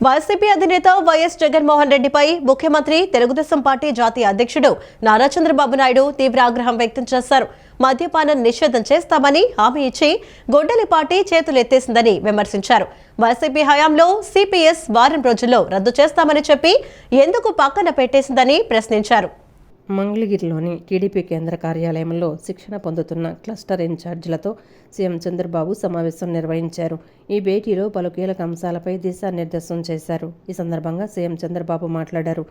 YCP అధినేత YS Jaganmohan రెడ్డిపై ముఖ్యమంత్రి తెలుగుదేశం పార్టీ జాతీయ అధ్యక్షుడు నారా చంద్రబాబు నాయుడు తీవ్ర ఆగ్రహం వ్యక్తం చేశారు. మద్యపానం నిషేధం చేస్తామని హామీ ఇచ్చి గొడ్డలి పార్టీ చేతులెత్తేసిందని విమర్శించారు. వైసీపీ హయాంలో సిపిఎస్ వారం రోజుల్లో రద్దు చేస్తామని చెప్పి ఎందుకు పక్కన పెట్టేసిందని ప్రశ్నించారు. మంగళగిరిలోని టీడీపీ కేంద్ర కార్యాలయంలో శిక్షణ పొందుతున్న క్లస్టర్ ఇన్ఛార్జీలతో సీఎం చంద్రబాబు సమావేశం నిర్వహించారు. ఈ భేటీలో పలు కీలక అంశాలపై దిశానిర్దేశం చేశారు. ఈ సందర్భంగా సీఎం చంద్రబాబు మాట్లాడారు.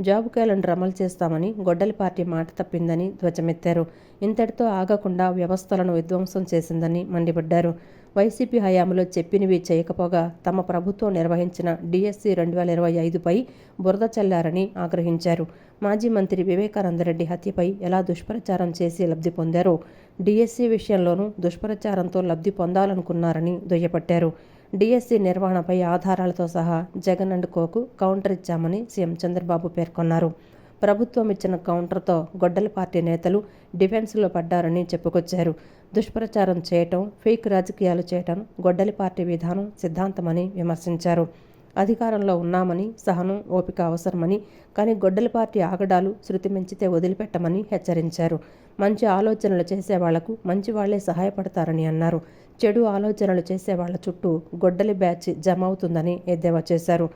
జాబ్ క్యాలెండర్ అమలు చేస్తామని గొడ్డలి పార్టీ మాట తప్పిందని ధ్వజమెత్తారు. ఇంతటితో ఆగకుండా వ్యవస్థలను విధ్వంసం చేసిందని మండిపడ్డారు. వైసీపీ హయాంలో చెప్పినవి చేయకపోగా తమ ప్రభుత్వం నిర్వహించిన డిఎస్సి 2025పై బురద చల్లారని ఆగ్రహించారు. మాజీ మంత్రి వివేకానందరెడ్డి హత్యపై ఎలా దుష్ప్రచారం చేసి లబ్ధి పొందారో డిఎస్సి విషయంలోనూ దుష్ప్రచారంతో లబ్ధి పొందాలనుకున్నారని దుయ్యపట్టారు. డిఎస్సి నిర్వహణపై ఆధారాలతో సహా జగన్ అండ్ కోకు కౌంటర్ ఇచ్చామని సీఎం చంద్రబాబు పేర్కొన్నారు. ప్రభుత్వం ఇచ్చిన కౌంటర్తో గొడ్డలి పార్టీ నేతలు డిఫెన్స్లో పడ్డారని చెప్పుకొచ్చారు. దుష్ప్రచారం చేయటం, ఫేక్ రాజకీయాలు చేయటం గొడ్డలి పార్టీ విధానం, సిద్ధాంతమని విమర్శించారు. అధికారంలో ఉన్నామని, సహనం, ఓపిక అవసరమని, కానీ గొడ్డలి పార్టీ ఆగడాలు శృతి మించితే వదిలిపెట్టమని హెచ్చరించారు. మంచి ఆలోచనలు చేసేవాళ్లకు మంచి వాళ్లే సహాయపడతారని అన్నారు. చెడు ఆలోచనలు చేసేవాళ్ల చుట్టూ గొడ్డలి బ్యాచ్ జమ అవుతుందని ఎద్దేవా చేశారు.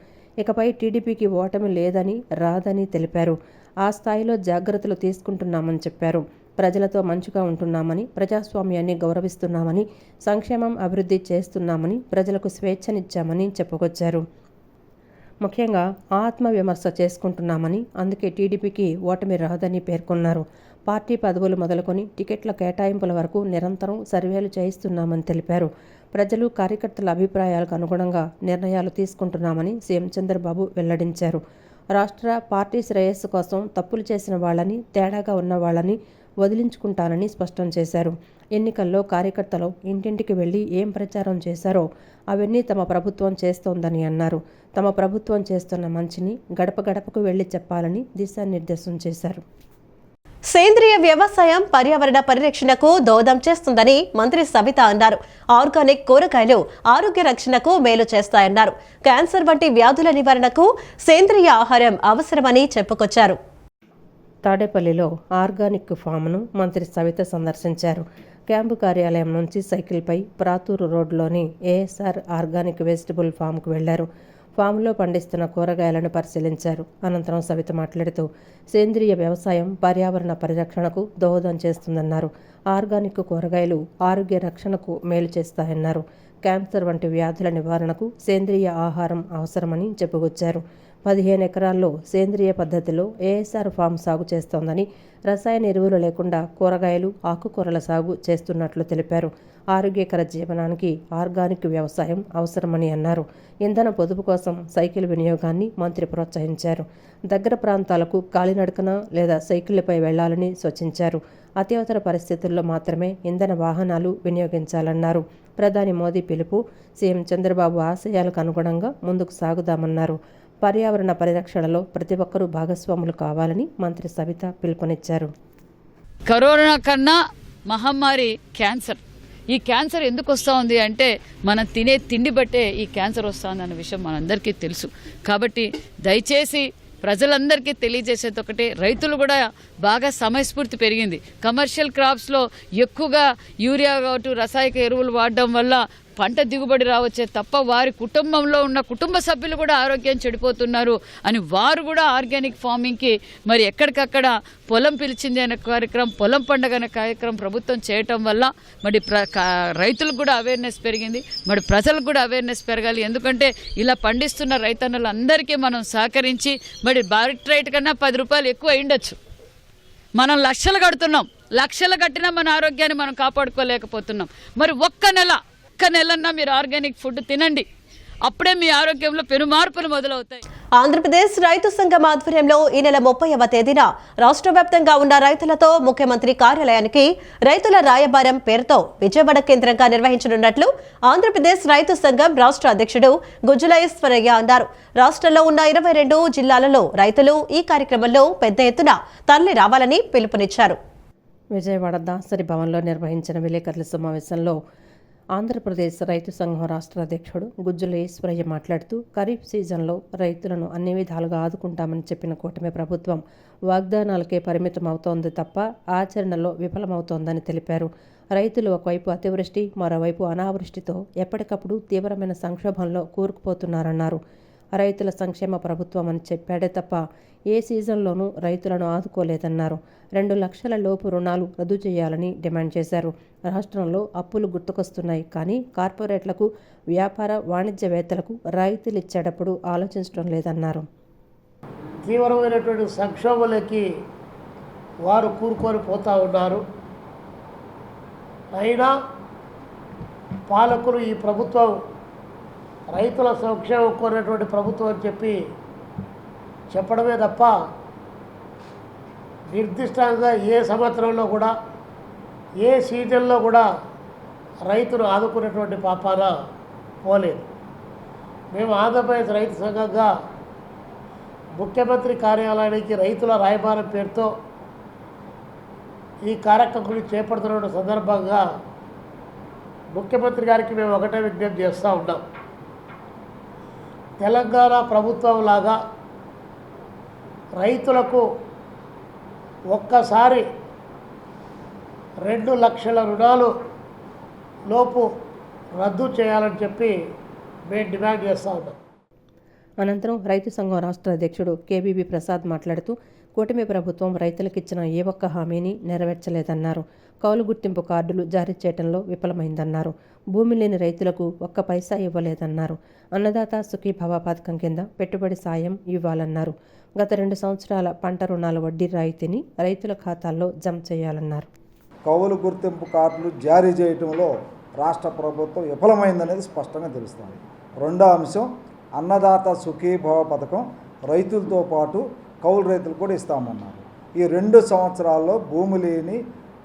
ఇకపై టీడీపీకి ఓటమి లేదని, రాదని తెలిపారు. ఆ స్థాయిలో జాగ్రత్తలు తీసుకుంటున్నామని చెప్పారు. ప్రజలతో మంచిగా ఉంటున్నామని, ప్రజాస్వామ్యాన్ని గౌరవిస్తున్నామని, సంక్షేమం అభివృద్ధి చేస్తున్నామని, ప్రజలకు స్వేచ్ఛనిచ్చామని చెప్పుకొచ్చారు. ముఖ్యంగా ఆత్మవిమర్శ చేసుకుంటున్నామని, అందుకే టీడీపీకి ఓటమి రాదని పేర్కొన్నారు. పార్టీ పదవులు మొదలుకొని టికెట్ల కేటాయింపుల వరకు నిరంతరం సర్వేలు చేయిస్తున్నామని తెలిపారు. ప్రజలు, కార్యకర్తల అభిప్రాయాలకు అనుగుణంగా నిర్ణయాలు తీసుకుంటున్నామని సీఎం చంద్రబాబు వెల్లడించారు. రాష్ట్ర, పార్టీ శ్రేయస్సు కోసం తప్పులు చేసిన వాళ్ళని, తేడాగా ఉన్న వాళ్ళని వదిలించుకుంటానని స్పష్టం చేశారు. ఎన్నికల్లో కార్యకర్తలు ఇంటింటికి వెళ్లి ఏం ప్రచారం చేశారో అవన్నీ తమ ప్రభుత్వం చేస్తోందని అన్నారు. తమ ప్రభుత్వం చేస్తున్న మంచిని గడప గడపకు వెళ్లి చెప్పాలని దిశానిర్దేశం చేశారు. సేంద్రియ వ్యవసాయం పర్యావరణ పరిరక్షణకు దోహదం చేస్తుందని మంత్రి సవిత అన్నారు. ఆర్గానిక్ కూరగాయలు ఆరోగ్య రక్షణకు మేలు చేస్తాయన్నారు. క్యాన్సర్ వంటి వ్యాధుల నివారణకు సేంద్రియ ఆహారం అవసరమని చెప్పుకొచ్చారు. తాడేపల్లిలో ఆర్గానిక్ ఫామ్ను మంత్రి సవిత సందర్శించారు. క్యాంపు కార్యాలయం నుంచి సైకిల్పై ప్రాతూరు రోడ్లోని ఏఎస్ఆర్ ఆర్గానిక్ వెజిటబుల్ ఫామ్కు వెళ్లారు. ఫామ్లో పండిస్తున్న కూరగాయలను పరిశీలించారు. అనంతరం సవిత మాట్లాడుతూ సేంద్రియ వ్యవసాయం పర్యావరణ పరిరక్షణకు దోహదం చేస్తుందన్నారు. ఆర్గానిక్ కూరగాయలు ఆరోగ్య రక్షణకు మేలు చేస్తాయన్నారు. క్యాన్సర్ వంటి వ్యాధుల నివారణకు సేంద్రియ ఆహారం అవసరమని చెప్పుకొచ్చారు. 15 ఎకరాల్లో సేంద్రియ పద్ధతిలో ఏఎస్ఆర్ ఫామ్ సాగు చేస్తోందని, రసాయన ఎరువులు లేకుండా కూరగాయలు, ఆకుకూరల సాగు చేస్తున్నట్లు తెలిపారు. ఆరోగ్యకర జీవనానికి ఆర్గానిక్ వ్యవసాయం అవసరమని అన్నారు. ఇంధన పొదుపు కోసం సైకిల్ వినియోగాన్ని మంత్రి ప్రోత్సహించారు. దగ్గర ప్రాంతాలకు కాలినడకన లేదా సైకిళ్లపై వెళ్లాలని సూచించారు. అత్యవసర పరిస్థితుల్లో మాత్రమే ఇంధన వాహనాలు వినియోగించాలన్నారు. ప్రధాని మోదీ పిలుపు, సీఎం చంద్రబాబు ఆశయాలకు అనుగుణంగా ముందుకు సాగుదామన్నారు. పర్యావరణ పరిరక్షణలో ప్రతి ఒక్కరూ భాగస్వాములు కావాలని మంత్రి సవిత పిలుపునిచ్చారు. కరోనా కన్నా మహమ్మారి క్యాన్సర్. ఈ క్యాన్సర్ ఎందుకు వస్తూ ఉంది అంటే మనం తినే తిండి బట్టే ఈ క్యాన్సర్ వస్తుంది అన్న విషయం మనందరికీ తెలుసు. కాబట్టి దయచేసి ప్రజలందరికీ తెలియజేసేది ఒకటే, రైతులు కూడా బాగా సమయస్ఫూర్తి పెరిగింది. కమర్షియల్ క్రాప్స్లో ఎక్కువగా యూరియా కావచ్చు, రసాయక ఎరువులు వాడడం వల్ల పంట దిగుబడి రావచ్చే తప్ప వారి కుటుంబంలో ఉన్న కుటుంబ సభ్యులు కూడా ఆరోగ్యం చెడిపోతున్నారు అని వారు కూడా ఆర్గానిక్ ఫార్మింగ్కి మరి ఎక్కడికక్కడ పొలం పిలిచింది అనే కార్యక్రమం, పొలం పండుగ అనే కార్యక్రమం ప్రభుత్వం చేయటం వల్ల మరి రైతులకు కూడా అవేర్నెస్ పెరిగింది. మరి ప్రజలకు కూడా అవేర్నెస్ పెరగాలి. ఎందుకంటే ఇలా పండిస్తున్న రైతన్నులందరికీ మనం సహకరించి మరి బారిట్ రైట్ కన్నా 10 రూపాయలు ఎక్కువ అయ్యుండొచ్చు. మనం లక్షలు కడుతున్నాం, లక్షలు కట్టినా మన ఆరోగ్యాన్ని మనం కాపాడుకోలేకపోతున్నాం. మరి ఒక్క నెలన్నా మీరు ఆర్గానిక్ ఫుడ్ తినండి, అప్పుడే మీ ఆరోగ్యంలో పెను మార్పులు మొదలవుతాయి. ఆంధ్రప్రదేశ్ రైతు సంఘం ఆధ్వర్యంలో ఈ నెల 30వ తేదీన రాష్ట్ర వ్యాప్తంగా ఉన్న రైతులతో ముఖ్యమంత్రి కార్యాలయానికి రైతుల రాయబారం పేరుతో విజయవాడ కేంద్రంగా నిర్వహించనున్నట్లు ఆంధ్రప్రదేశ్ రైతు సంఘం రాష్ట్ర అధ్యక్షుడు గుజ్జుల ఈశ్వరయ్య అన్నారు. రాష్ట్రంలో ఉన్న 22 జిల్లాలలో రైతులు ఈ కార్యక్రమంలో పెద్ద ఎత్తున తరలి రావాలని పిలుపునిచ్చారు. విజయవాడ దాసరి భవన్లో నిర్వహించిన విలేకరుల సమావేశంలో ఆంధ్రప్రదేశ్ రైతు సంఘం రాష్ట్ర అధ్యక్షుడు గుజ్జుల ఈశ్వరయ్య మాట్లాడుతూ ఖరీఫ్ సీజన్లో రైతులను అన్ని విధాలుగా ఆదుకుంటామని చెప్పిన కూటమి ప్రభుత్వం వాగ్దానాలకే పరిమితం అవుతోంది తప్ప ఆచరణలో విఫలమవుతోందని తెలిపారు. రైతులు ఒకవైపు అతివృష్టి, మరోవైపు అనావృష్టితో ఎప్పటికప్పుడు తీవ్రమైన సంక్షోభంలో కూరుకుపోతున్నారన్నారు. రైతుల సంక్షేమ ప్రభుత్వం అని చెప్పాడే తప్ప ఏ సీజన్లోనూ రైతులను ఆదుకోలేదన్నారు. 2 లక్షల లోపు రుణాలు రద్దు చేయాలని డిమాండ్ చేశారు. రాష్ట్రంలో అప్పులు గుర్తుకొస్తున్నాయి, కానీ కార్పొరేట్లకు, వ్యాపార వాణిజ్యవేత్తలకు రైతులు ఇచ్చేటప్పుడు ఆలోచించడం లేదన్నారు. తీవ్రమైనటువంటి సంక్షోభంలోకి వారు కూరుకొని పోతూ ఉన్నారు. అయినా పాలకులు ఈ ప్రభుత్వం రైతుల సంక్షేమం కోరినటువంటి ప్రభుత్వం అని చెప్పడమే తప్ప నిర్దిష్టంగా ఏ సంవత్సరంలో కూడా ఏ సీజన్లో కూడా రైతును ఆదుకునేటువంటి పాపాన పోలేదు. మేము ఆంధ్రప్రదేశ్ రైతు సంఘంగా ముఖ్యమంత్రి కార్యాలయానికి రైతుల రాయబారం పేరుతో ఈ కార్యక్రమాన్ని చేపడుతున్న సందర్భంగా ముఖ్యమంత్రి గారికి మేము ఒకటే విజ్ఞప్తి చేస్తూ ఉన్నాం. తెలంగాణ ప్రభుత్వం లాగా రైతులకు ఒక్కసారి 2 లక్షల రుణాలు లోపు రద్దు చేయాలని చెప్పి మేము డిమాండ్ చేస్తూ ఉన్నాం. అనంతరం రైతు సంఘం రాష్ట్ర అధ్యక్షుడు కేబీబీ ప్రసాద్ మాట్లాడుతూ కూటమి ప్రభుత్వం రైతులకిచ్చిన ఏ ఒక్క హామీని నెరవేర్చలేదన్నారు. కౌలు గుర్తింపు కార్డులు జారీ చేయడంలో విఫలమైందన్నారు. భూమి లేని రైతులకు ఒక్క పైసా ఇవ్వలేదన్నారు. అన్నదాత సుఖీభవ పథకం కింద పెట్టుబడి సాయం ఇవ్వాలన్నారు. గత 2 సంవత్సరాల పంట రుణాల వడ్డీ రాయితీని రైతుల ఖాతాల్లో జమ చేయాలన్నారు. కౌలు గుర్తింపు కార్డులు జారీ చేయడంలో రాష్ట్ర ప్రభుత్వం విఫలమైందనేది స్పష్టంగా తెలుస్తుంది. రెండో అంశం, అన్నదాత సుఖీభవ పథకం రైతులతో పాటు కౌలు రైతులు కూడా ఇస్తామన్నారు. ఈ 2 సంవత్సరాల్లో భూమి లేని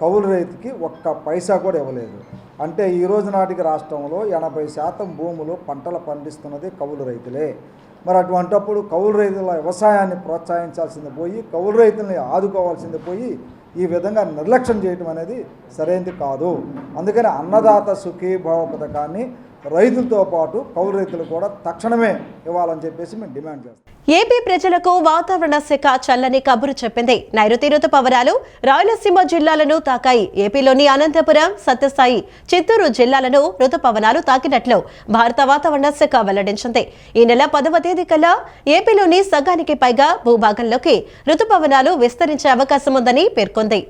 కౌలు రైతుకి ఒక్క పైసా కూడా ఇవ్వలేదు. అంటే ఈ రోజు నాటికి రాష్ట్రంలో 80% భూములు పంటలు పండిస్తున్నది కౌలు రైతులే. మరి అటువంటప్పుడు కౌలు రైతుల వ్యవసాయాన్ని ప్రోత్సహించాల్సింది పోయి, కౌలు రైతుల్ని ఆదుకోవాల్సింది పోయి ఈ విధంగా నిర్లక్ష్యం చేయడం అనేది సరైనది కాదు. అందుకని అన్నదాత సుఖీభావ పథకాన్ని రైతులతో పాటు కౌలు రైతులు కూడా తక్షణమే ఇవ్వాలని చెప్పేసి మేము డిమాండ్ చేస్తాం. ఏపీ ప్రజలకు వాతావరణ శాఖ చల్లని కబురు చెప్పింది. నైరుతి రుతుపవనాలు రాయలసీమ జిల్లాలను తాకాయి. ఏపీలోని అనంతపురం, సత్యసాయి, చిత్తూరు జిల్లాలను రుతుపవనాలు తాకినట్లు భారత వాతావరణ శాఖ వెల్లడించింది. ఈ నెల 10వ తేదీ కల్లా ఏపీలోని సగానికి పైగా భూభాగంలోకి రుతుపవనాలు విస్తరించే అవకాశం ఉందని పేర్కొంది.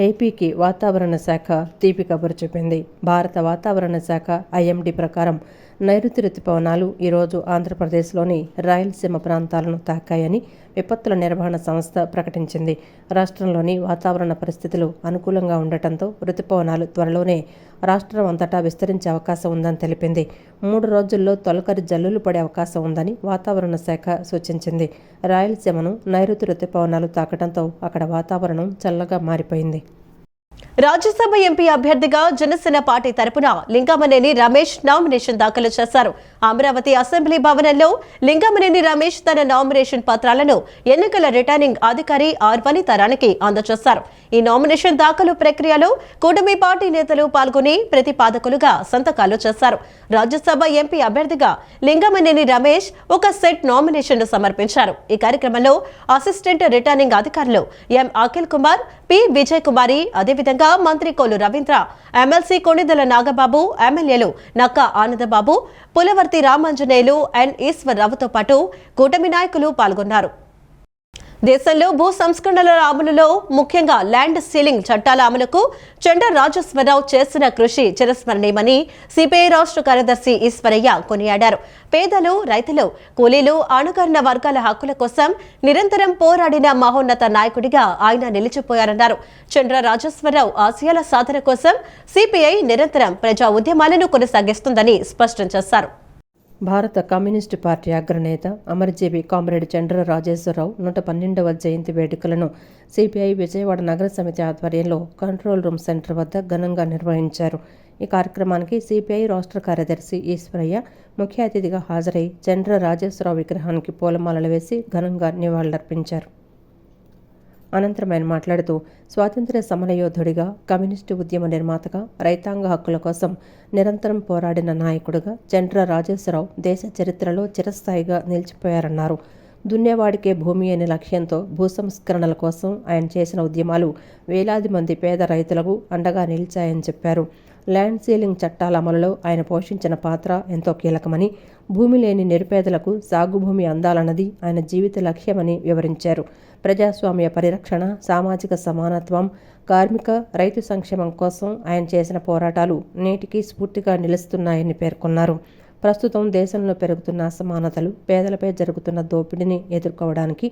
ఏపీకి వాతావరణ శాఖ తీపి కబురు చెప్పింది. భారత వాతావరణ శాఖ ఐఎండీ ప్రకారం నైరుతి రుతుపవనాలు ఈరోజు ఆంధ్రప్రదేశ్లోని రాయలసీమ ప్రాంతాలను తాకాయని విపత్తుల నిర్వహణ సంస్థ ప్రకటించింది. రాష్ట్రంలోని వాతావరణ పరిస్థితులు అనుకూలంగా ఉండటంతో రుతుపవనాలు త్వరలోనే రాష్ట్రం అంతటా విస్తరించే అవకాశం ఉందని తెలిపింది. 3 రోజుల్లో తొలకరి జల్లులు పడే అవకాశం ఉందని వాతావరణ శాఖ సూచించింది. రాయలసీమను నైరుతి రుతుపవనాలు తాకడంతో అక్కడ వాతావరణం చల్లగా మారిపోయింది. రాజ్యసభ ఎంపీ అభ్యర్థిగా జనసేన పార్టీ తరపున లింగమనేని రమేష్ నామినేషన్ దాఖలు చేశారు. అమరావతి అసెంబ్లీ భవనంలో లింగమనేని రమేష్ తన నామినేషన్ పత్రాలను ఎన్నికల రిటర్నింగ్ అధికారి ఆర్ వనితారానికి అందజేశారు. ఈ నామినేషన్ దాఖలు ప్రక్రియలో కూటమి పార్టీ నేతలు పాల్గొని ప్రతిపాదకులుగా సంతకాలు చేశారు. రాజ్యసభ ఎంపీ అభ్యర్థిగా లింగమనేని రమేష్ ఒక సెట్ నామినేషన్ను సమర్పించారు. ఈ కార్యక్రమంలో అసిస్టెంట్ రిటర్నింగ్ అధికారులు ఎం అఖిల్ కుమార్, పి విజయ్ కుమారి, అదేవిధంగా మంత్రి కోలు రవీంద్ర, ఎమ్మెల్సీ కొణిదెల నాగబాబు, ఎమ్మెల్యేలు నక్క ఆనందబాబు, పులవర్తి రామాంజనేయులు, ఎన్ ఈశ్వరరావుతో పాటు కూటమి నాయకులు పాల్గొన్నారు. దేశంలో భూ సంస్కరణల అమలులో ముఖ్యంగా ల్యాండ్ సీలింగ్ చట్టాల అమలుకు చండ్ర రాజేశ్వరరావు చేసిన కృషి చిరస్మరణీయమని సిపిఐ రాష్ట్ర కార్యదర్శి ఈశ్వరయ్య కొనియాడారు. పేదలు, రైతులు, కూలీలు, అణగారిన వర్గాల హక్కుల కోసం నిరంతరం పోరాడిన మహోన్నత నాయకుడిగా ఆయన నిలిచిపోయారన్నారు. చండ్ర రాజేశ్వరరావు ఆశయాల సాధన కోసం సిపిఐ నిరంతరం ప్రజా ఉద్యమాలను కొనసాగిస్తుందని స్పష్టం చేశారు. భారత కమ్యూనిస్టు పార్టీ అగ్రనేత అమరజీవి కామ్రేడ్ చండ్ర రాజేశ్వరరావు 112వ జయంతి వేడుకలను సిపిఐ విజయవాడ నగర సమితి ఆధ్వర్యంలో కంట్రోల్ రూమ్ సెంటర్ వద్ద ఘనంగా నిర్వహించారు. ఈ కార్యక్రమానికి సిపిఐ రాష్ట్ర కార్యదర్శి ఈశ్వరయ్య ముఖ్య అతిథిగా హాజరై చండ్ర రాజేశ్వరరావు విగ్రహానికి పూలమాలలు వేసి ఘనంగా నివాళులర్పించారు. అనంతరం ఆయన మాట్లాడుతూ స్వాతంత్ర్య సమరయోధుడిగా, కమ్యూనిస్టు ఉద్యమ నిర్మాతగా, రైతాంగ హక్కుల కోసం నిరంతరం పోరాడిన నాయకుడిగా చండ్ర రాజేశ్వరరావు దేశ చరిత్రలో చిరస్థాయిగా నిలిచిపోయారన్నారు. దున్నేవాడికే భూమి అనే లక్ష్యంతో భూ సంస్కరణల కోసం ఆయన చేసిన ఉద్యమాలు వేలాది మంది పేద రైతులకు అండగా నిలిచాయని చెప్పారు. ల్యాండ్ సీలింగ్ చట్టాల అమలులో ఆయన పోషించిన పాత్ర ఎంతో కీలకమని, భూమి లేని నిరుపేదలకు సాగు భూమి అందాలన్నది ఆయన జీవిత లక్ష్యమని వివరించారు. ప్రజాస్వామ్య పరిరక్షణ, సామాజిక సమానత్వం, కార్మిక, రైతు సంక్షేమం కోసం ఆయన చేసిన పోరాటాలు నేటికి స్ఫూర్తిగా నిలుస్తున్నాయని పేర్కొన్నారు. ప్రస్తుతం దేశంలో పెరుగుతున్న అసమానతలు, పేదలపై జరుగుతున్న దోపిడీని ఎదుర్కోవడానికి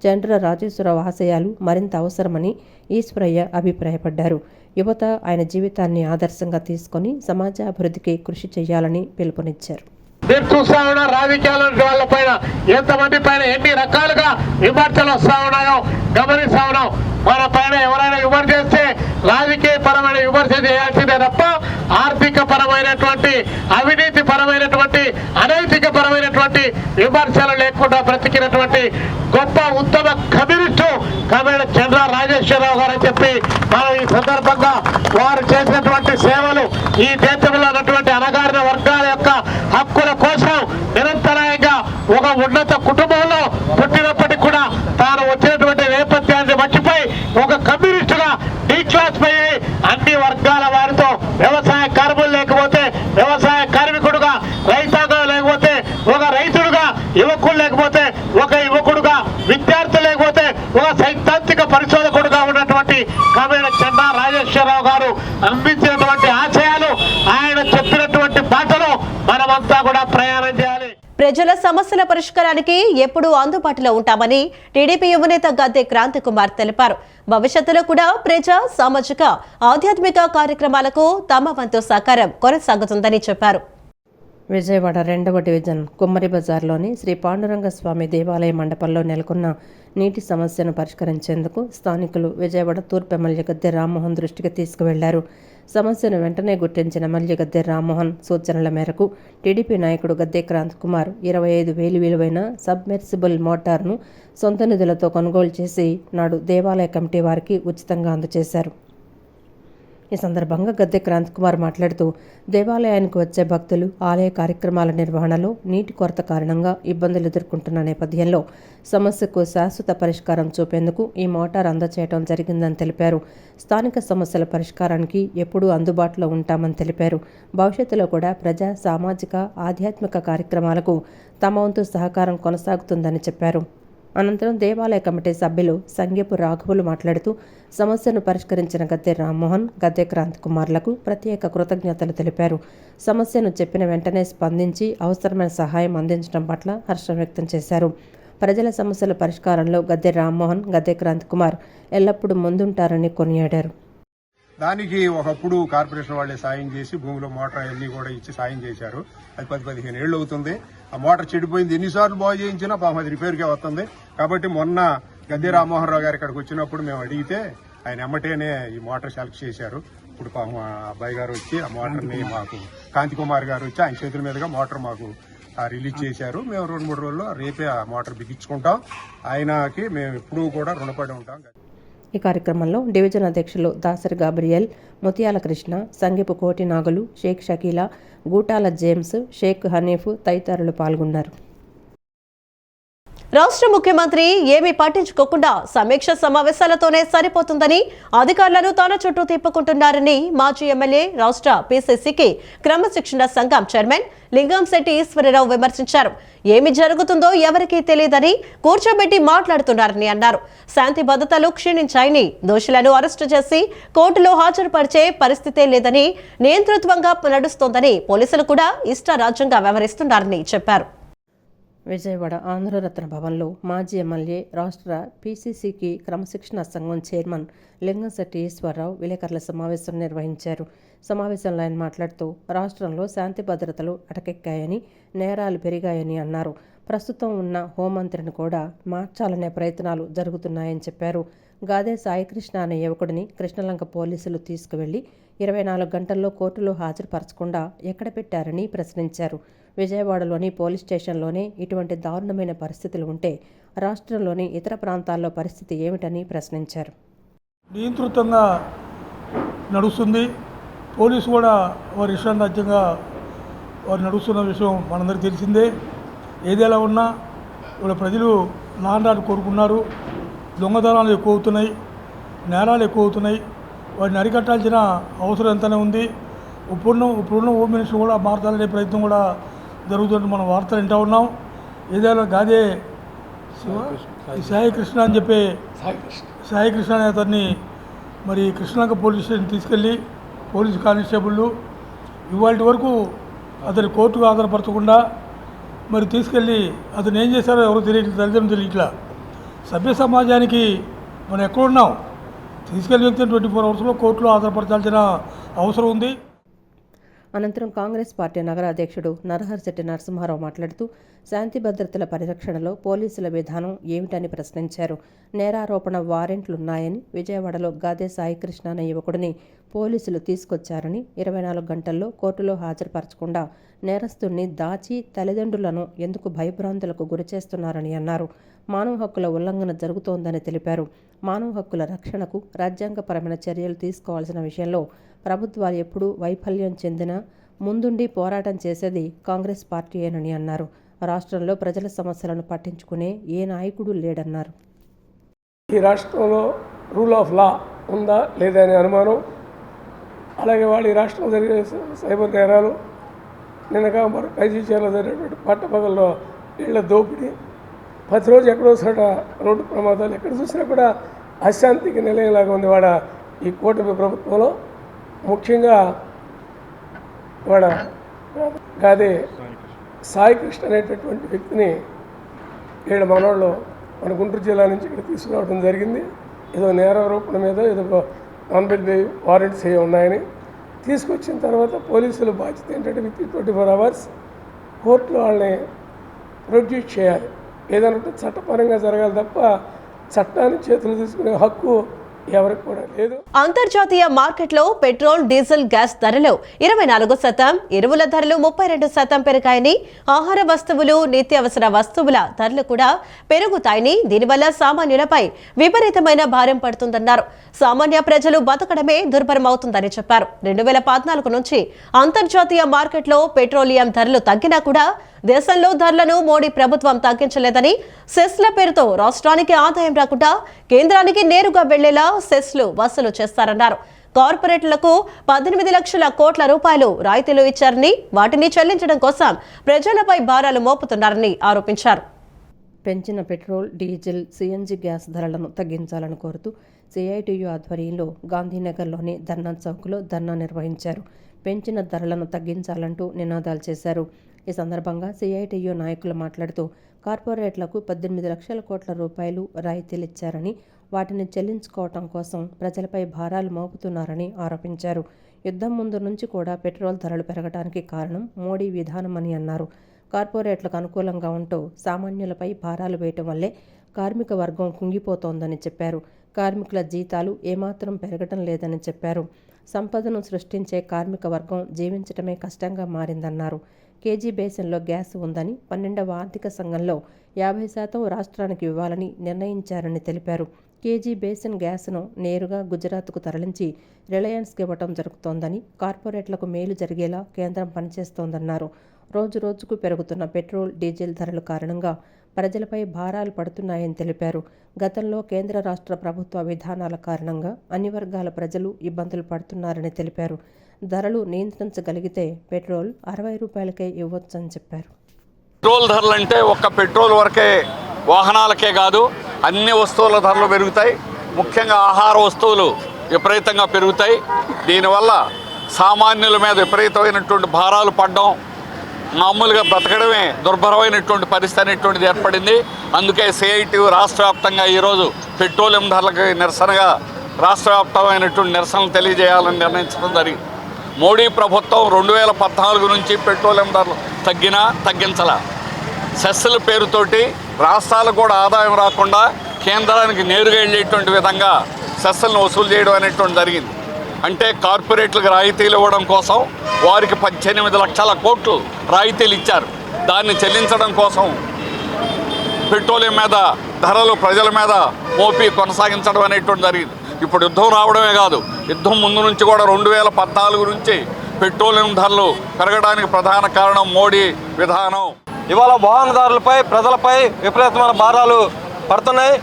చండ్ర రాజేశ్వరరావు ఆశయాలు మరింత అవసరమని ఈశ్వరయ్య అభిప్రాయపడ్డారు. యువత ఆయన జీవితాన్ని ఆదర్శంగా తీసుకొని సమాజాభివృద్ధికి కృషి చేయాలని పిలుపునిచ్చారు. మీరు చూస్తా ఉన్నా రాజకీయాల వాళ్ళ పైన ఎంతమంది పైన ఎన్ని రకాలుగా విమర్శలు వస్తా ఉన్నాయో గమనిస్తా ఉన్నాం. మన పైన ఎవరైనా విమర్శ చేస్తే రాజకీయ పరమైన విమర్శ చేయాల్సిందే తప్ప ఆర్థిక పరమైనటువంటి, అవినీతి పరమైనటువంటి, అనైతిక పరమైనటువంటి విమర్శలు లేకుండా బ్రతికినటువంటి గొప్ప ఉత్తమ కమ్యూనిస్టు కమ్యూనిస్ట్ చంద్ర రాజేశ్వరరావు గారు అని చెప్పి మనం ఈ సందర్భంగా వారు చేసినటువంటి సేవలు, ఈ దేశంలో ఉన్నటువంటి అణగారిన వర్గాల యొక్క హక్కుల కోసం నిరంతరాయంగా ఒక ఉన్నత కుటుంబంలో పుట్టినప్పటికీ కూడా తాను వచ్చినటువంటి నేపథ్యాన్ని మర్చిపోయి ఒక కమ్యూనిస్టుగా డీ క్లాస్ పై అన్ని వర్గాల వారితో, వ్యవసాయ కార్మికులు లేకపోతే వ్యవసాయ కార్మికుడుగా, రైతాంగం లేకపోతే ఒక రైతుడుగా, యువకులు లేకపోతే ఒక యువకుడుగా, విద్యార్థులు లేకపోతే ఒక సైద్ధాంతిక పరిశోధకుడుగా ఉన్నటువంటి కమ్యూనిస్ట్ చంద్ర రాజేశ్వరరావు గారు అందించినటువంటి ఆశయాలు, ఆయన చెప్పినటువంటి బాటలో మనమంతా కూడా ప్రయాణం చేయాలి. ప్రజల సమస్యల పరిష్కారానికి ఎప్పుడూ అందుబాటులో ఉంటామని టీడీపీ యువనేత గద్దె క్రాంతి కుమార్ తెలిపారు. భవిష్యత్తులో కూడా ప్రజా, సామాజిక, ఆధ్యాత్మిక కార్యక్రమాలకు తమ వంతు సహకారం కొనసాగుతుందని చెప్పారు. విజయవాడ 2వ డివిజన్ కుమ్మరి బజార్లోని శ్రీ పాండురంగ స్వామి దేవాలయ మండపంలో నెలకొన్న నీటి సమస్యను పరిష్కరించేందుకు స్థానికులు విజయవాడ తూర్పు ఎమ్మెల్యే గద్దె రామ్మోహన్ దృష్టికి తీసుకువెళ్లారు. సమస్యను వెంటనే గుర్తించిన ఎమ్మెల్యే గద్దె రామ్మోహన్ సూచనల మేరకు టీడీపీ నాయకుడు గద్దె క్రాంతి కుమార్ 25,000 విలువైన సబ్మెర్సిబుల్ మోటార్ను సొంత నిధులతో కొనుగోలు చేసి నాడు దేవాలయ కమిటీ వారికి ఉచితంగా అందజేశారు. ఈ సందర్భంగా గద్దె క్రాంతి కుమార్ మాట్లాడుతూ దేవాలయానికి వచ్చే భక్తులు ఆలయ కార్యక్రమాల నిర్వహణలో నీటి కొరత కారణంగా ఇబ్బందులు ఎదుర్కొంటున్న నేపథ్యంలో సమస్యకు శాశ్వత పరిష్కారం చూపేందుకు ఈ మోటార్ అందజేయడం జరిగిందని తెలిపారు. స్థానిక సమస్యల పరిష్కారానికి ఎప్పుడూ అందుబాటులో ఉంటామని తెలిపారు. భవిష్యత్తులో కూడా ప్రజా, సామాజిక, ఆధ్యాత్మిక కార్యక్రమాలకు తమ వంతు సహకారం కొనసాగుతుందని చెప్పారు. అనంతరం దేవాలయ కమిటీ సభ్యులు సంగెపు రాఘవులు మాట్లాడుతూ సమస్యను పరిష్కరించిన గద్దె రామ్మోహన్, గద్దె క్రాంతి కుమార్లకు ప్రత్యేక కృతజ్ఞతలు తెలిపారు. సమస్యను చెప్పిన వెంటనే స్పందించి అవసరమైన సహాయం అందించడం పట్ల హర్షం వ్యక్తం చేశారు. ప్రజల సమస్యల పరిష్కారంలో గద్దె రామ్మోహన్, గద్దె క్రాంతి కుమార్ ఎల్లప్పుడూ ముందుంటారని కొనియాడారు. దానికి ఒకప్పుడు కార్పొరేషన్ వాళ్ళే సాయం చేసి భూమిలో మోటార్ అన్ని కూడా ఇచ్చి సాయం చేశారు. అది 10-15 ఏళ్ళు అవుతుంది. ఆ మోటార్ చెడిపోయింది, ఎన్నిసార్లు బాగు చేయించినా పాపం అది రిపేర్కే వస్తుంది. కాబట్టి మొన్న గద్దె రామ్మోహన్ రావు గారు ఇక్కడికి వచ్చినప్పుడు మేము అడిగితే ఆయన ఎమ్మటేనే ఈ మోటార్ సెలెక్ట్ చేశారు. ఇప్పుడు పాపం ఆ అబ్బాయి గారు వచ్చి ఆ మోటార్ని మాకు కాంతి కుమార్ గారు వచ్చి ఆయన చేతుల మీదుగా మోటార్ మాకు రిలీజ్ చేశారు. మేము 2-3 రోజుల్లో రేపే ఆ మోటార్ బిగించుకుంటాం. ఆయనకి మేము ఎప్పుడూ కూడా రుణపడి ఉంటాం. ఈ కార్యక్రమంలో డివిజన్ అధ్యక్షులు దాసరి గాబ్రియల్, ముత్యాల కృష్ణ, సంగెపు కోటి నాగులు, షేక్ షకీలా, గూటాల జేమ్స్, షేక్ హనీఫ్ తదితరులు పాల్గొన్నారు. రాష్ట్ర ముఖ్యమంత్రి ఏమీ పట్టించుకోకుండా సమీక్ష సమావేశాలతోనే సరిపోతుందని అధికారులను తన చుట్టూ తిప్పుకుంటున్నారని మాజీ ఎమ్మెల్యే, రాష్ట్ర పీసీసీకి క్రమశిక్షణ సంఘం చైర్మన్ లింగంశెట్టి ఈశ్వరరావు విమర్శించారు. ఏమి జరుగుతుందో ఎవరికీ తెలియదని కూర్చోబెట్టి మాట్లాడుతున్నారని అన్నారు. శాంతి భద్రతలు క్షీణించాయని, దోషులను అరెస్టు చేసి కోర్టులో హాజరుపరిచే పరిస్థితే లేదని, నియంతృత్వంగా నడుస్తోందని, పోలీసులు కూడా ఇష్టారాజ్యంగా వ్యవహరిస్తున్నారని చెప్పారు. విజయవాడ ఆంధ్రరత్న భవన్లో మాజీ ఎమ్మెల్యే, రాష్ట్ర పీసీసీకి క్రమశిక్షణ సంఘం చైర్మన్ లింగంశెట్టి ఈశ్వరరావు విలేకరుల సమావేశం నిర్వహించారు. సమావేశంలో ఆయన మాట్లాడుతూ రాష్ట్రంలో శాంతి భద్రతలు అటకెక్కాయని, నేరాలు పెరిగాయని అన్నారు. ప్రస్తుతం ఉన్న హోంమంత్రిని కూడా మార్చాలనే ప్రయత్నాలు జరుగుతున్నాయని చెప్పారు. గాదే సాయికృష్ణ అనే యువకుడిని కృష్ణలంక పోలీసులు తీసుకువెళ్లి 24 గంటల్లో కోర్టులో హాజరుపరచకుండా ఎక్కడ పెట్టారని ప్రశ్నించారు. విజయవాడలోని పోలీస్ స్టేషన్లోనే ఇటువంటి దారుణమైన పరిస్థితులు ఉంటే రాష్ట్రంలోని ఇతర ప్రాంతాల్లో పరిస్థితి ఏమిటని ప్రశ్నించారు. నియంత్రితంగా నడుస్తుంది. పోలీసు కూడా వారి ఇష్టారాజ్యంగా వారు నడుస్తున్న విషయం మనందరికీ తెలిసిందే. ఏదైనా ఉన్నా ఇప్పుడు ప్రజలు లాండాలు కోరుకున్నారు. దొంగతనాలు ఎక్కువ అవుతున్నాయి, నేరాలు ఎక్కువ అవుతున్నాయి. వాటిని అరికట్టాల్సిన అవసరం ఎంతనే ఉంది. ఇప్పుడున్న హోమ్ మినిస్టర్ కూడా మార్చాలనే ప్రయత్నం కూడా జరుగుతుంది. మనం వార్తలు వింటూ ఉన్నాం. ఏదైనా గాదే సాయి కృష్ణ అని చెప్పి సాయి కృష్ణ అనే అతన్ని మరి కృష్ణలంక పోలీస్ స్టేషన్ తీసుకెళ్ళి పోలీసు కానిస్టేబుళ్ళు ఇవాళ వరకు అతని కోర్టుకు ఆధారపరచకుండా మరి తీసుకెళ్ళి అతను ఏం చేశారో ఎవరో తెలియట్లేదు, తల్లిదండ్రులు తెలియట్లా. సభ్య సమాజానికి మనం ఎక్కడున్నాం, తీసుకెళ్ళి వ్యక్తిని 24 అవర్స్లో కోర్టులో ఆధారపరచాల్సిన అవసరం ఉంది. అనంతరం కాంగ్రెస్ పార్టీ నగర అధ్యక్షుడు నరహరిశెట్టి నరసింహారావు మాట్లాడుతూ శాంతి భద్రతల పరిరక్షణలో పోలీసుల విధానం ఏమిటని ప్రశ్నించారు. నేరారోపణ వారెంట్లున్నాయని, విజయవాడలో గాదే సాయికృష్ణ అనే యువకుడిని పోలీసులు తీసుకొచ్చారని, 24 గంటల్లో కోర్టులో హాజరుపరచకుండా నేరస్తుడిని దాచి తల్లిదండ్రులను ఎందుకు భయభ్రాంతులకు గురిచేస్తున్నారని అన్నారు. మానవ హక్కుల ఉల్లంఘన జరుగుతోందని తెలిపారు. మానవ హక్కుల రక్షణకు రాజ్యాంగపరమైన చర్యలు తీసుకోవాల్సిన విషయంలో ప్రభుత్వాలు ఎప్పుడూ వైఫల్యం చెందినా ముందుండి పోరాటం చేసేది కాంగ్రెస్ పార్టీయేనని అన్నారు. రాష్ట్రంలో ప్రజల సమస్యలను పట్టించుకునే ఏ నాయకుడు లేడన్నారు. ఈ రాష్ట్రంలో రూల్ ఆఫ్ లా ఉందా లేదా అనే అనుమానం, అలాగే వాళ్ళు ఈ రాష్ట్రంలో జరిగే సైబర్ నేరాలు, నిన్నగా మరి ఐజీచీలో జరిగినటువంటి పట్టపగల్లో ఇళ్ల దోపిడీ, ప్రతిరోజు ఎక్కడో చోట రోడ్డు ప్రమాదాలు, ఎక్కడ చూసినా కూడా అశాంతికి నిలయంలాగా ఉంది వాడ ఈ కూటమి ప్రభుత్వంలో. ముఖ్యంగా వాడ గాదే సాయికృష్ణ అనేటటువంటి వ్యక్తిని వీళ్ళ మనోళ్ళు మన గుంటూరు జిల్లా నుంచి ఇక్కడ తీసుకురావడం జరిగింది. ఏదో నేరారోపణ మీద ఏదో నాన్ బెయిల్ వారెంట్స్ ఏ ఉన్నాయని తీసుకొచ్చిన తర్వాత పోలీసుల బాధ్యత ఏంటంటే విత్ 24 అవర్స్ కోర్టులో వాళ్ళని ప్రొడ్యూస్ చేయాలి. ఏదైనా చట్టపరంగా జరగాలి తప్ప చట్టాన్ని చేతులు తీసుకునే హక్కు ఎవరికి కూడా లేదు. అంతర్జాతీయ మార్కెట్లో పెట్రోల్, డీజిల్, గ్యాస్ ధరలు 24%, ఎరువుల ధరలు 32% పెరిగాయని, ఆహార వస్తువులు, నిత్యావసర వస్తువుల ధరలు కూడా పెరుగుతాయని, దీనివల్ల సామాన్యులపై విపరీతమైన భారం పడుతుందన్నారు. సామాన్య ప్రజలు బతకడమే దుర్భరమవుతుందని చెప్పారు. 2014 నుంచి అంతర్జాతీయ మార్కెట్లో పెట్రోలియం ధరలు తగ్గినా కూడా దేశంలో ధరలను మోడీ ప్రభుత్వం తగ్గించలేదని, సెస్ల పేరుతో రాష్ట్రానికి ఆదాయం రాకుండా కేంద్రానికి నేరుగా వెళ్లేలా సెస్లు వసూలు చేస్తారన్నారు. కార్పొరేట్లకు 18 లక్షల కోట్ల రూపాయలు రాయితీలు ఇచ్చారని, వాటిని చెల్లించడం కోసం ప్రజలపై భారాలు మోపుతున్నారని ఆరోపించారు. పెంచిన పెట్రోల్, డీజిల్, సిఎన్జి గ్యాస్ ధరలను తగ్గించాలని కోరుతూ సిఐటియు ఆధ్వర్యంలో గాంధీనగర్లోని ధర్నా చౌక్లో ధర్నా నిర్వహించారు. పెంచిన ధరలను తగ్గించాలంటూ నినాదాలు చేశారు. ఈ సందర్భంగా సిఐటియు నాయకులు మాట్లాడుతూ కార్పొరేట్లకు 18 లక్షల కోట్ల రూపాయలు రాయితీలు ఇచ్చారని, వాటిని చెల్లించుకోవటం కోసం ప్రజలపై భారాలు మోపుతున్నారని ఆరోపించారు. యుద్ధం ముందు నుంచి కూడా పెట్రోల్ ధరలు పెరగడానికి కారణం మోడీ విధానమని అన్నారు. కార్పొరేట్లకు అనుకూలంగా ఉంటూ సామాన్యులపై భారాలు వేయటం వల్లే కార్మిక వర్గం కుంగిపోతోందని చెప్పారు. కార్మికుల జీతాలు ఏమాత్రం పెరగటం లేదని చెప్పారు. సంపదను సృష్టించే కార్మిక వర్గం జీవించటమే కష్టంగా మారిందన్నారు. కేజీ బేసిన్లో గ్యాస్ ఉందని 12వ ఆర్థిక సంఘంలో 50% రాష్ట్రానికి ఇవ్వాలని నిర్ణయించారని తెలిపారు. కేజీ బేసిన్ గ్యాస్ను నేరుగా గుజరాత్కు తరలించి రిలయన్స్కి ఇవ్వటం జరుగుతోందని, కార్పొరేట్లకు మేలు జరిగేలా కేంద్రం పనిచేస్తోందన్నారు. రోజు రోజుకు పెరుగుతున్న పెట్రోల్, డీజిల్ ధరల కారణంగా ప్రజలపై భారాలు పడుతున్నాయని తెలిపారు. గతంలో కేంద్ర రాష్ట్ర ప్రభుత్వ విధానాల కారణంగా అన్ని వర్గాల ప్రజలు ఇబ్బందులు పడుతున్నారని తెలిపారు. ధరలు నియంత్రించగలిగితే పెట్రోల్ 60 రూపాయలకే ఇవ్వొచ్చని చెప్పారు. పెట్రోల్ ధరలు అంటే ఒక్క పెట్రోల్ వరకే వాహనాలకే కాదు, అన్ని వస్తువుల ధరలు పెరుగుతాయి. ముఖ్యంగా ఆహార వస్తువులు విపరీతంగా పెరుగుతాయి. దీనివల్ల సామాన్యుల మీద విపరీతమైనటువంటి భారాలు పడడం, మామూలుగా బ్రతకడమే దుర్భరమైనటువంటి పరిస్థితి అనేటువంటిది ఏర్పడింది. అందుకే సిఐటియు రాష్ట్ర వ్యాప్తంగా ఈరోజు పెట్రోలియం ధరలకు నిరసనగా రాష్ట్ర వ్యాప్తమైనటువంటి నిరసనలు తెలియజేయాలని నిర్ణయించడం జరిగింది. మోడీ ప్రభుత్వం 2014 నుంచి పెట్రోలియం ధరలు తగ్గించాల. సెస్సుల పేరుతోటి రాష్ట్రాలకు కూడా ఆదాయం రాకుండా కేంద్రానికి నేరుగా వెళ్ళేటువంటి విధంగా సెస్సులను వసూలు చేయడం అనేటువంటి జరిగింది. అంటే కార్పొరేట్లకు రాయితీలు ఇవ్వడం కోసం వారికి 18 లక్షల కోట్లు రాయితీలు ఇచ్చారు. దాన్ని చెల్లించడం కోసం పెట్రోలియం మీద ధరలు ప్రజల మీద మోపి కొనసాగించడం అనేటువంటి జరిగింది. ఇప్పుడు యుద్ధం రావడమే కాదు, యుద్ధం ముందు నుంచి కూడా 2014 నుంచి పెట్రోలియం ధరలు పెరగడానికి ప్రధాన కారణం మోడీ విధానం. ఇవాళ వాహనదారులపై ప్రజలపై విపరీతమైన భారాలు పడుతున్నాయి.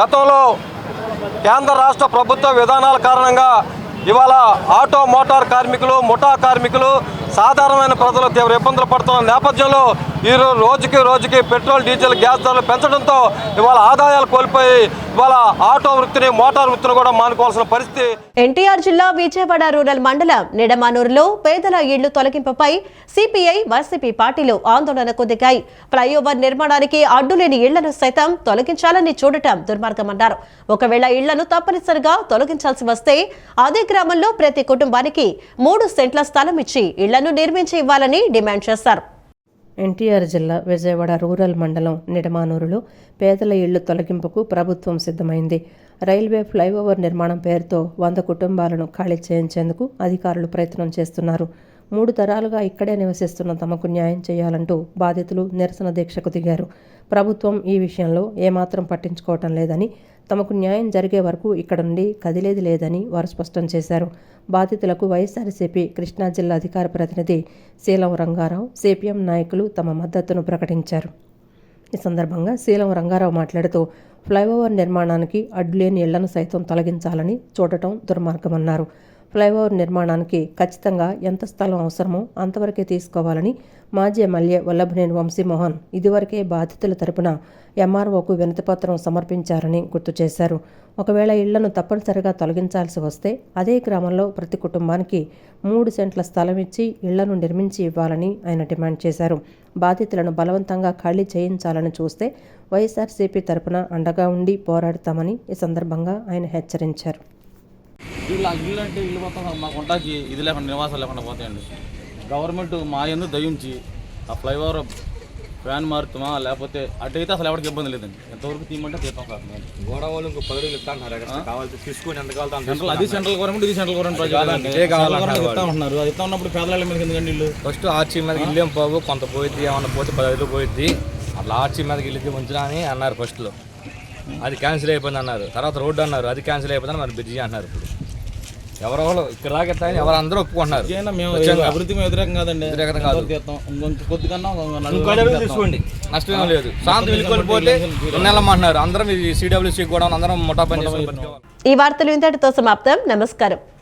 గతంలో కేంద్ర రాష్ట్ర ప్రభుత్వ విధానాల కారణంగా ఇవాళ ఆటో మోటార్ కార్మికులు, ముఠా కార్మికులు, సాధారణమైన ప్రజలు తీవ్ర ఇబ్బందులు పడుతున్న నేపథ్యంలో ఈ రోజుకి పెట్రోల్, డీజిల్, గ్యాస్ ధరలు పెంచడంతో ఇవాళ ఆదాయాలు కోల్పోయి ఇవాళ ఆటో వృత్తిని, మోటార్ వృత్తిని కూడా మానుకోవాల్సిన పరిస్థితి. ఎన్టీఆర్ జిల్లా విజయవాడ రూరల్ మండలం నిడమానూరులో పేదల ఇళ్లు తొలగింపుపై సిపిఐ, వైసీపీ పార్టీలు ఆందోళనకు దిగాయి. ఫ్లైఓవర్ నిర్మాణానికి అడ్డులేని ఇళ్లను సైతం తొలగించాలని చూడటం దుర్మార్గమన్నారు. ఒకవేళ ఇళ్లను తప్పనిసరిగా తొలగించాల్సి వస్తే అదే గ్రామంలో ప్రతి కుటుంబానికి 3 సెంట్ల స్థలం ఇచ్చి ఇళ్లను నిర్మించి ఇవ్వాలని డిమాండ్ చేశారు. ఎన్టీఆర్ జిల్లా విజయవాడ రూరల్ మండలం నిడమానూరులో పేదల ఇళ్లు తొలగింపుకు ప్రభుత్వం సిద్ధమైంది. రైల్వే ఫ్లైఓవర్ నిర్మాణం పేరుతో 100 కుటుంబాలను ఖాళీ చేయించేందుకు అధికారులు ప్రయత్నం చేస్తున్నారు. 3 తరాలుగా ఇక్కడే నివసిస్తున్న తమకు న్యాయం చేయాలంటూ బాధితులు నిరసన దీక్షకు దిగారు. ప్రభుత్వం ఈ విషయంలో ఏమాత్రం పట్టించుకోవటం లేదని, తమకు న్యాయం జరిగే వరకు ఇక్కడ నుండి కదిలేది లేదని వారు స్పష్టం చేశారు. బాధితులకు వైఎస్ఆర్సీపీ కృష్ణా జిల్లా అధికార ప్రతినిధి శీలం రంగారావు, సిపిఎం నాయకులు తమ మద్దతును ప్రకటించారు. ఈ సందర్భంగా శీలం రంగారావు మాట్లాడుతూ ఫ్లైఓవర్ నిర్మాణానికి అడ్డులేని ఇళ్లను సైతం తొలగించాలని చూడటం దుర్మార్గమన్నారు. ఫ్లైఓవర్ నిర్మాణానికి ఖచ్చితంగా ఎంత స్థలం అవసరమో అంతవరకే తీసుకోవాలని మాజీ ఎమ్మెల్యే వల్లభనేని వంశీమోహన్ ఇదివరకే బాధితుల తరపున ఎంఆర్ఓకు వినతిపత్రం సమర్పించారని గుర్తు చేశారు. ఒకవేళ ఇళ్లను తప్పనిసరిగా తొలగించాల్సి వస్తే అదే గ్రామంలో ప్రతి కుటుంబానికి 3 సెంట్ల స్థలం ఇచ్చి ఇళ్లను నిర్మించి ఇవ్వాలని ఆయన డిమాండ్ చేశారు. బాధితులను బలవంతంగా ఖాళీ చేయించాలని చూస్తే వైఎస్ఆర్సీపీ తరపున అండగా ఉండి పోరాడతామని ఈ సందర్భంగా ఆయన హెచ్చరించారు. ఇల్లు అంటే ఇల్లు మొత్తం మాకు ఉంటాకి ఇది లేకుండా నివాసాలు లేకుండా పోతాయండి. గవర్నమెంట్ మా ఎందుకు దయించి ఆ ఫ్లైఓవర్ ఫ్యాన్ మారుతామా, లేకపోతే అటైతే అసలు ఎవరికి ఇబ్బంది లేదండి. ఎంతవరకు తీయమంటే తీస్తాం సార్. గోడవాళ్ళు ఇంకో 10 రోజులు ఇస్తాను కావాలి తీసుకుని ఎంత కావాలి. అది సెంట్రల్ గవర్నమెంట్, ఇది సెంట్రల్ గవర్నమెంట్ ఇస్తా ఉంటున్నారు. అది ఇస్తా ఉన్నప్పుడు పేదల మీద ఎందుకండి ఇల్లు? ఫస్ట్ ఆర్చీ మీద ఇల్లు ఏం పోగు, కొంత పోయిద్ది, ఏమన్నా పోతే 10 రోజులు పోయిద్ది. అట్లా ఆర్చీ మీదకి ఇల్లు ఉంచినా అని అన్నారు ఫస్ట్లో. అది క్యాన్సిల్ అయిపోయింది అన్నారు. తర్వాత రోడ్డు అన్నారు, అది క్యాన్సిల్ అయిపోయిందని మరి బ్రిడ్జి అంటున్నారు. ఇప్పుడు ఎవరెవరు ఇక్కడ దాకా ఎవరు అందరూ ఒప్పుకుంటున్నారు. అభివృద్ధి వ్యతిరేకం కాదండి, తీసుకోండి, నష్టం లేదు. శాంతి వెళ్ళిపోతే నెలమంటున్నారు. అందరం సిడబ్ల్యూసీ కూడా అందరం ముఠా పని చేసుకుని. ఈ వార్తలు ఇంతటితో సమాప్తం. నమస్కారం.